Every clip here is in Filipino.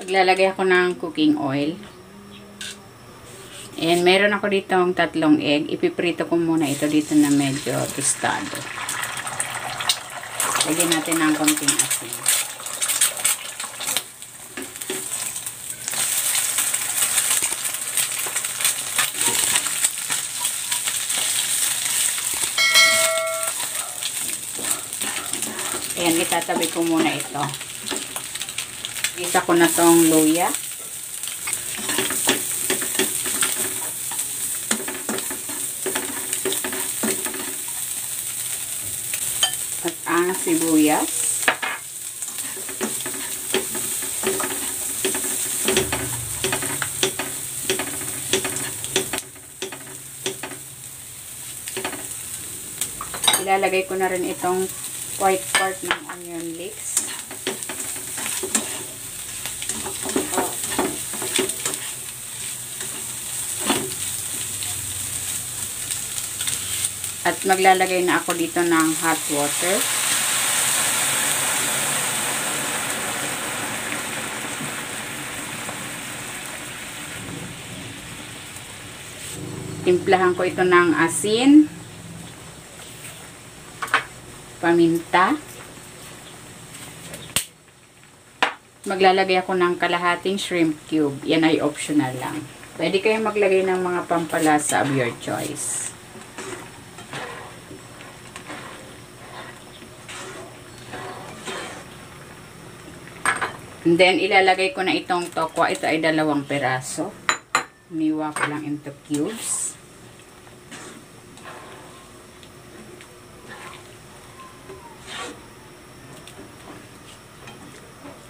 Maglalagay ako ng cooking oil. And meron ako ditong 3 egg. Ipiprito ko muna ito dito na medyo tostado. Lagyan natin ng konting asin. Ayan, itatabi ko muna ito. Gisa ko na tong luya. At ang sibuyas. Ilalagay ko na rin itong white part ng onion leeks. At maglalagay na ako dito ng hot water. Timplahan ko ito ng asin, paminta. Maglalagay ako ng kalahating shrimp cube. Yan ay optional lang. Pwede kayong maglagay ng mga pampalasa of your choice. And then, ilalagay ko na itong tokwa. Ito ay 2 peraso. Niwa ko lang into cubes.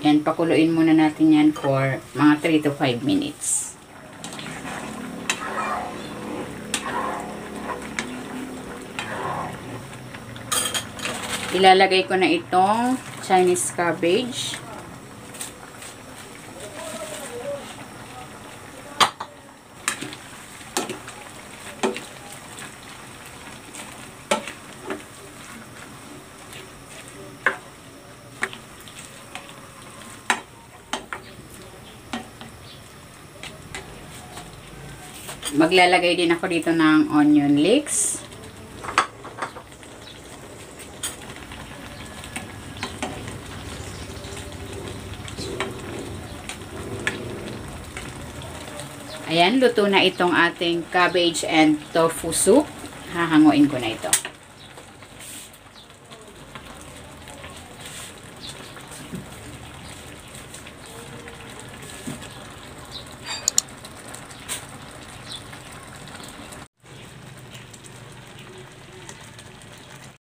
Yan, pakuluin muna natin yan for mga 3 to 5 minutes. Ilalagay ko na itong Chinese cabbage. Maglalagay din ako dito ng onion leeks. Ayan, luto na itong ating cabbage and tofu soup. Hahanguin ko na ito.